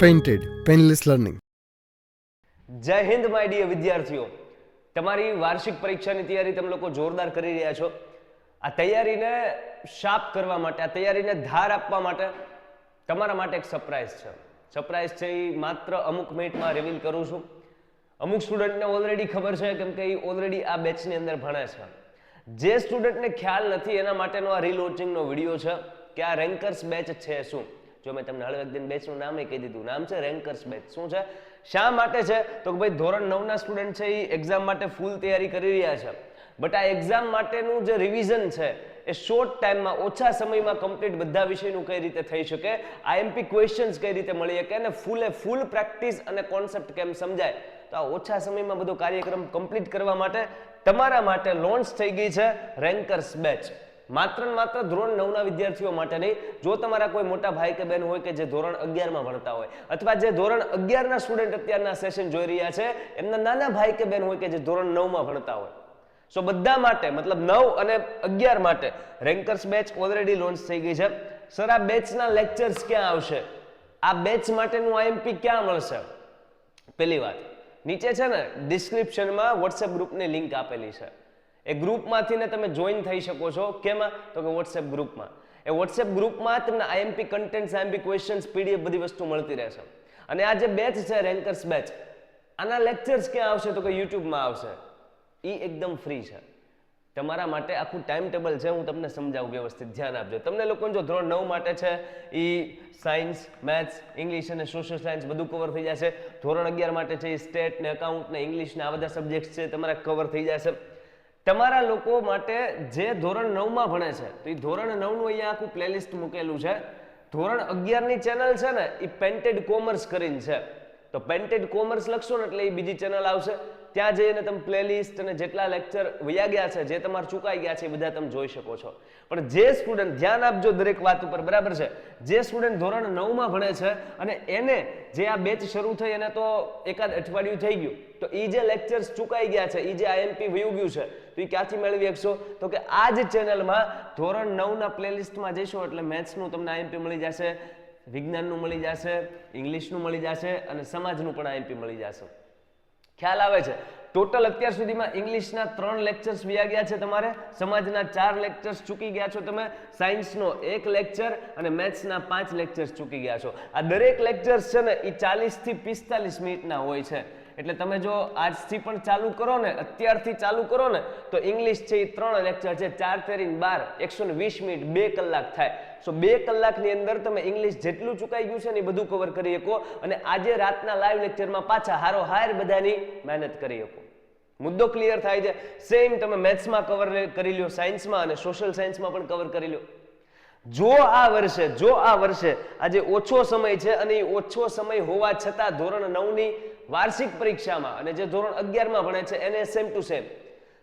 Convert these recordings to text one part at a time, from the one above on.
Painted painless learning. જય Hind my dear વિદ્યાર્થીઓ, તમારી વાર્ષિક પરીક્ષાની તૈયારી તમે લોકો જોરદાર કરી રહ્યા છો. આ તૈયારીને શાર્પ કરવા માટે, આ તૈયારીને ધાર આપવા માટે તમારા માટે એક સરપ્રાઈઝ છે. સરપ્રાઈઝ છે એ માત્ર અમુક મિનિટમાં રિવીલ કરું છું. અમુક સ્ટુડન્ટને ઓલરેડી ખબર છે, કેમ કે એ ઓલરેડી આ બેચની અંદર ભણે છે. જે સ્ટુડન્ટને ખ્યાલ નથી એના માટેનો આ રીલોન્ચિંગનો વિડીયો છે કે આ રેન્કર્સ બેચ છે શું. જો મેં તમને હળવે એકદિન બેચનું નામ કહી દીધું, નામ છે રેન્કર્સ બેચ. શું છે, શા માટે છે, તો કે ભાઈ ધોરણ 9 ના સ્ટુડન્ટ છે એ એક્ઝામ માટે ફૂલ તૈયારી કરી રહ્યા છે. બટ આ એક્ઝામ માટેનું જે રિવિઝન છે એ શોર્ટ ટાઈમમાં, ઓછા સમયમાં કમ્પ્લીટ બધા વિષયનું કઈ રીતે થઈ શકે, આઈએમપી ક્વેશ્ચન્સ કઈ રીતે મળી શકે અને ફૂલ પ્રેક્ટિસ અને કોન્સેપ્ટ કેમ સમજાય, તો આ ઓછા સમયમાં બધો કાર્યક્રમ કમ્પ્લીટ કરવા માટે તમારા માટે લોન્ચ થઈ ગઈ છે રેન્કર્સ બેચ. માત્ર ને માત્ર ધોરણ 9 ના વિદ્યાર્થીઓ માટે નહીં. જો તમારા કોઈ મોટા ભાઈ કે બહેન હોય કે જે ધોરણ 11 માં ભણતા હોય, અથવા જે ધોરણ 11 ના સ્ટુડન્ટ અત્યારના સેશન જોઈ રહ્યા છે એમના નાના ભાઈ કે બહેન હોય કે જે ધોરણ 9 માં ભણતા હોય, સો બધા માટે, મતલબ 9 અને 11 માટે રેન્કર્સ બેચ ઓલરેડી લોન્ચ થઈ ગઈ છે. સર, આ બેચના લેક્ચર્સ ક્યાં આવશે, આ બેચ માટેનું આઈએમપી ક્યાં મળશે? પહેલી વાત, નીચે છે ને ડિસ્ક્રિપ્શનમાં વોટ્સએપ ગ્રુપની લિંક આપેલી છે. એ ગ્રુપમાંથી ને તમે જોઈન થઈ શકો છો. કેમાં? તો કે વોટ્સએપ ગ્રુપમાં. એ વોટ્સએપ ગ્રુપમાં તમને IMP content, IMP questions, PDF બધી વસ્તુ મળતી રહેશે. અને આ જે બેચ છે રેન્કર્સ બેચ, આના લેક્ચર્સ ક્યાં આવશે તો કે યુટ્યુબમાં આવશે. એ એકદમ ફ્રી છે. તમારા માટે આખું ટાઈમ ટેબલ છે, હું તમને સમજાવું વ્યવસ્થિત, ધ્યાન આપજો. તમને લોકોને જો ધોરણ 9 માટે છે એ સાયન્સ, મેથ્સ, ઇંગ્લિશ અને સોશિયલ સાયન્સ બધું કવર થઈ જશે. ધોરણ 11 માટે છે એ સ્ટેટ ને એકાઉન્ટ ને ઇંગ્લિશ ને આ બધા સબ્જેક્ટ છે તમારા કવર થઈ જશે. તમારા લોકો માટે જે ધોરણ 9 માં ભણે છે તો એ ધોરણ 9 નું અહીંયા આખું પ્લેલિસ્ટ મૂકેલું છે. ધોરણ 11 ની ચેનલ છે ને એ પેન્ટેડ કોમર્સ કરીને છે. તો પેન્ટેડ કોમર્સ લખશો ને એટલે એ બીજી ચેનલ આવશે. ત્યાં જઈને તમે પ્લેલિસ્ટ અને જેટલા લેક્ચર વયા ગયા છે, જે તમારે ચૂકાઈ ગયા છે એ બધા તમે જોઈ શકો છો. પણ જે સ્ટુડન્ટ, ધ્યાન આપજો દરેક વાત ઉપર, બરાબર છે, જે સ્ટુડન્ટ ધોરણ 9 માં ભણે છે અને એને જે આ બેચ શરૂ થઈ એને તો એકાદ અઠવાડિયું થઈ ગયું, તો એ જે લેક્ચર્સ ચૂકાઈ ગયા છે, એ જે આઈએમપી વયું ગયું છે, તો એ ક્યાંથી મેળવી શકશો તો કે આ જ ચેનલમાં ધોરણ 9 ના પ્લેલિસ્ટમાં જશો એટલે મેથ્સનું તમને આઈએમપી મળી જશે, વિજ્ઞાનનું મળી જશે, ઇંગ્લિશનું મળી જશે અને સમાજનું પણ આઈએમપી મળી જશે. ખ્યાલ આવે છે? ટોટલ અત્યાર સુધીમાં ઇંગ્લિશના 3 લેક્ચર્સ વ્યા ગયા છે તમારે, સમાજના 4 લેક્ચર્સ ચૂકી ગયા છો તમે, સાયન્સનો 1 લેક્ચર અને મેથ્સના 5 લેક્ચર્સ ચૂકી ગયા છો. આ દરેક લેક્ચર્સ છે ને એ 40 થી 45 મિનિટના હોય છે. એટલે તમે જો આજથી પણ ચાલુ કરો ને, અત્યારથી ચાલુ કરો ને, તો ઇંગ્લિશ છે એ 3 લેક્ચર છે, 4 તેરી 12, 120 મિનિટ, 2 કલાક થાય. સો 2 કલાકની અંદર તમે ઇંગ્લિશ જેટલું ચૂકાઈ ગયું છે ને એ બધું કવર કરી શકો અને આજે રાતના લાઈવ લેક્ચરમાં પાછા હારોહાર બધાની મહેનત કરી શકો. મુદ્દો ક્લિયર થાય છે? સેમ તમે મેથ્સમાં કવર કરી લ્યો, સાયન્સમાં અને સોશિયલ સાયન્સમાં પણ કવર કરી લ્યો. જો આ વર્ષે આજે ઓછો સમય છે અને એ ઓછો સમય હોવા છતાં ધોરણ 9 ની વાર્ષિક પરીક્ષામાં અને જે ધોરણ 11 માં ભણે છે એને સેમ ટુ સેમ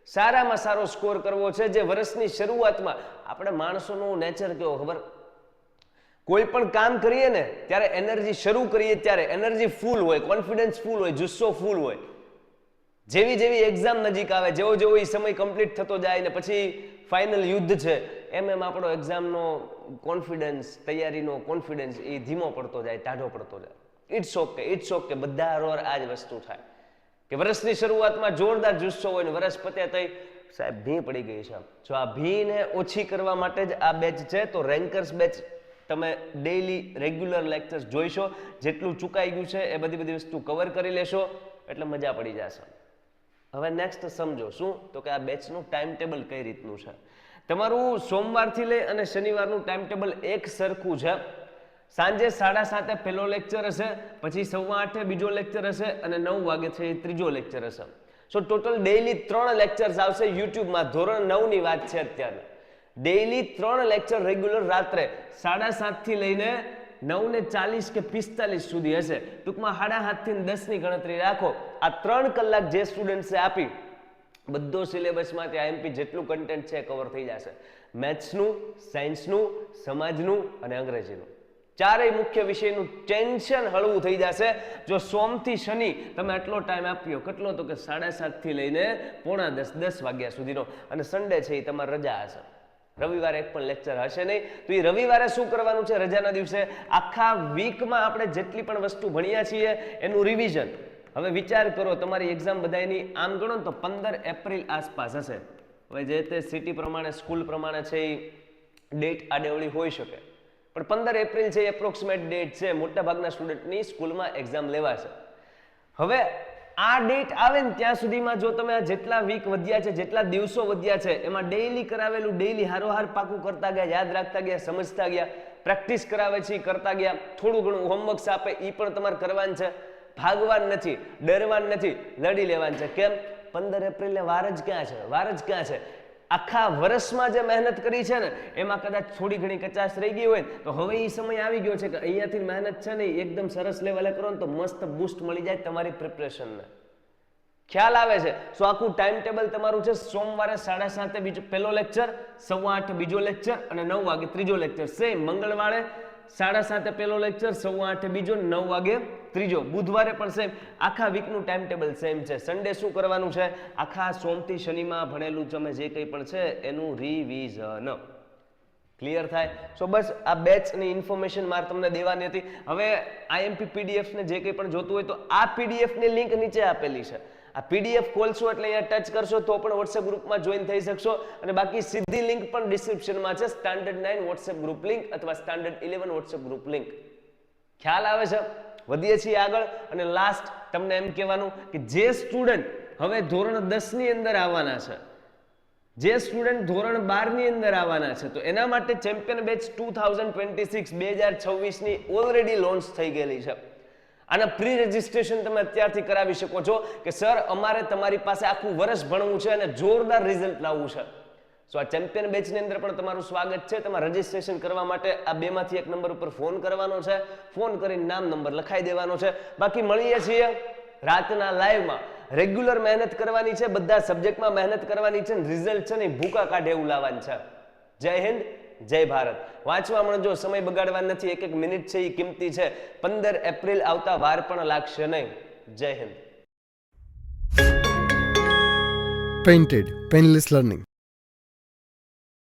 સારામાં સારો સ્કોર કરવો છે. જે વર્ષની શરૂઆતમાં આપણે માણસોનું નેચર કેવો ખબર, કોઈ પણ કામ કરીએ ને ત્યારે એનર્જી શરૂ કરીએ ત્યારે એનર્જી ફૂલ હોય, કોન્ફિડન્સ ફૂલ હોય, જુસ્સો ફૂલ હોય. જેવી એક્ઝામ નજીક આવે, જેવો એ સમય કમ્પ્લીટ થતો જાય ને પછી ફાઇનલ યુદ્ધ છે, એમ આપણો એક્ઝામનો કોન્ફિડન્સ, તૈયારીનો કોન્ફિડન્સ એ ધીમો પડતો જાય, ટાઢો પડતો જાય. ઇટ્સ ઓકે, બધા રોર આ જ વસ્તુ થાય કે વર્ષની શરૂઆતમાં જોરદાર જુસ્સો હોય ને વર્ષ પતે તઈ સાહેબ ભી પડી ગઈ છે. જો આ ભીને ઓછી કરવા માટે જ આ બેચ છે. તો રેન્કર્સ બેચ તમે ડેઈલી રેગ્યુલર લેક્ચર્સ જોઈશો, જેટલું ચૂકાઈ ગયું છે એ બધી વસ્તુ કવર કરી લેશો એટલે મજા પડી જશે. હવે નેક્સ્ટ સમજો, શું તો કે આ બેચનું ટાઈમ ટેબલ કઈ રીતનું છે. તમારું સોમવારથી લઈ અને શનિવારનું ટાઈમ ટેબલ એક સરખું છે. સાંજે 7:30 પહેલો લેક્ચર હશે, પછી 8:15 બીજો લેક્ચર હશે અને 9 વાગે છે ત્રીજો લેક્ચર હશે. સો ટોટલ ડેઈલી 3 લેક્ચર્સ આવશે યુટ્યુબમાં. ધોરણ 9 ની વાત છે અત્યારે. ડેઈલી 3 લેક્ચર રેગ્યુલર રાત્રે 7:30 થી લઈને 9:40 કે 45 સુધી હશે. ટૂંકમાં 7:30 થી 10 ની ગણતરી રાખો. આ 3 કલાક જે સ્ટુડન્ટ્સે આપી બધો સિલેબસમાંથી આઈએમપી જેટલું કન્ટેન્ટ છે કવર થઈ જશે. મેથ્સનું, સાયન્સનું, સમાજનું અને અંગ્રેજીનું. ચારેય મુખ્ય વિષયનું ટેન્શન હળવું થઈ જશે જો સોમથી શનિ તમે આટલો ટાઈમ આપ્યો. કેટલો તો કે 7:30 થી લઈને 9:45 10 વાગ્યા સુધીનો. અને સન્ડે છે એ તમારી રજા હશે. રવિવારે એક પણ લેક્ચર હશે નહીં. તો એ રવિવારે શું કરવાનું છે? રજાના દિવસે આખા વીકમાં આપણે જેટલી પણ વસ્તુ ભણ્યા છીએ એનું રિવિઝન. હવે વિચાર કરો, તમારી એક્ઝામ બધાની આમ ગણો ને તો 15 એપ્રિલ આસપાસ હશે. હવે જે તે સિટી પ્રમાણે, સ્કૂલ પ્રમાણે છે એ ડેટ આડેવડી હોઈ શકે, પણ 15 એપ્રિલ છે એ એપ્રોક્સિમેટ ડેટ છે. મોટા ભાગના સ્ટુડન્ટની સ્કૂલમાં એક્ઝામ લેવાશે. હવે આ ડેટ આવે ને ત્યાં સુધીમાં જો તમે આ જેટલા વીક વધ્યા છે, જેટલા દિવસો વધ્યા છે, એમાં ડેઈલી કરાવેલું ડેઈલી હારોહાર પાકું કરતા ગયા, યાદ રાખતા ગયા, સમજતા ગયા, પ્રેક્ટિસ કરાવે છે કરતા ગયા, થોડું ઘણું હોમવર્ક આપે એ પણ તમારે કરવાનું છે. ભાગવાનું નથી, ડરવાનું નથી, લડી લેવાનું છે. કેમ? 15 એપ્રિલને વાર જ ક્યાં છે? વાર જ ક્યાં છે? આખા વર્ષમાં જે મહેનત કરી છે ને એમાં કદાચ થોડી ઘણી કચાશ રહી ગઈ હોય તો હવે એ સમય આવી ગયો છે કે અહીંયાથી મહેનત છે ને એકદમ સરસ લેવલે કરો ને તો મસ્ત બૂસ્ટ મળી જાય તમારી પ્રિપરેશનને. ખ્યાલ આવે છે? સો આખું ટાઈમ ટેબલ તમારું છે. સોમવારે 7:30 બીજો પહેલો લેક્ચર, 8:15 બીજો લેક્ચર અને 9 વાગે ત્રીજો લેક્ચર. સેમ મંગળવારે 7:30 પહેલો લેક્ચર, 8:15 બીજો, 9 વાગે ત્રીજો. બુધવારે પણ સેમ. આખા વીકનું ટાઈમ ટેબલ સેમ છે. સન્ડે શું કરવાનું છે? આખા સોમથી શનિમાં ભણેલું તમે જે કંઈ પણ છે એનું રિવિઝન. ક્લિયર થાય? સો બસ આ બેચની ઇન્ફોર્મેશન મારે તમને દેવાની હતી. હવે આઈએમપી પીડીએફ ને જે કંઈ પણ જોતું હોય તો આ પીડીએફ ની લિંક નીચે આપેલી છે. આ પીડીએફ ખોલશો એટલે અહીંયા ટચ કરશો તો પણ વોટ્સએપ ગ્રુપમાં જોઈન થઈ શકશો, અને બાકી સીધી લિંક પણ ડિસ્ક્રિપ્શનમાં છે. સ્ટાન્ડર્ડ 9 વોટ્સએપ ગ્રુપ લિંક અથવા સ્ટાન્ડર્ડ 11 વોટ્સએપ ગ્રુપ લિંક. ખ્યાલ આવે છે? વધીએ છીએ આગળ. અને લાસ્ટ તમને એમ કહેવાનું કે જે સ્ટુડન્ટ હવે ધોરણ 10 ની અંદર આવવાના છે, જે સ્ટુડન્ટ ધોરણ 12 ની અંદર આવવાના છે, તો એના માટે ચેમ્પિયન બેચ 2026 ની ઓલરેડી લોન્ચ થઈ ગયેલી છે. આના પ્રી રજિસ્ટ્રેશન તમે અત્યારથી કરાવી શકો છો કે સર અમારે તમારી પાસે આખું વર્ષ ભણવું છે અને જોરદાર રિઝલ્ટ લાવવું છે. સો આ ચેમ્પિયન બેચની અંદર પણ તમારું સ્વાગત છે. તમારે રજિસ્ટ્રેશન કરવા માટે આ બેમાંથી એક નંબર ઉપર ફોન કરવાનો છે. ફોન કરીને નામ નંબર લખાઈ દેવાનો છે. બાકી મળીએ છીએ રાતના લાઈવમાં. રેગ્યુલર મહેનત કરવાની છે, બધા સબ્જેક્ટમાં મહેનત કરવાની છે, રિઝલ્ટ છે ને ભૂકા કાઢે એવું લાવવાનું છે. જય હિન્દ, જય ભારત. વાંચવા મળજો, સમય બગાડવાનો નથી. એક મિનિટ છે એ કિંમતી છે. 15 એપ્રિલ આવતા વાર પણ લાગશે નહીં. જય હિન્દ. Painted Painless Learning.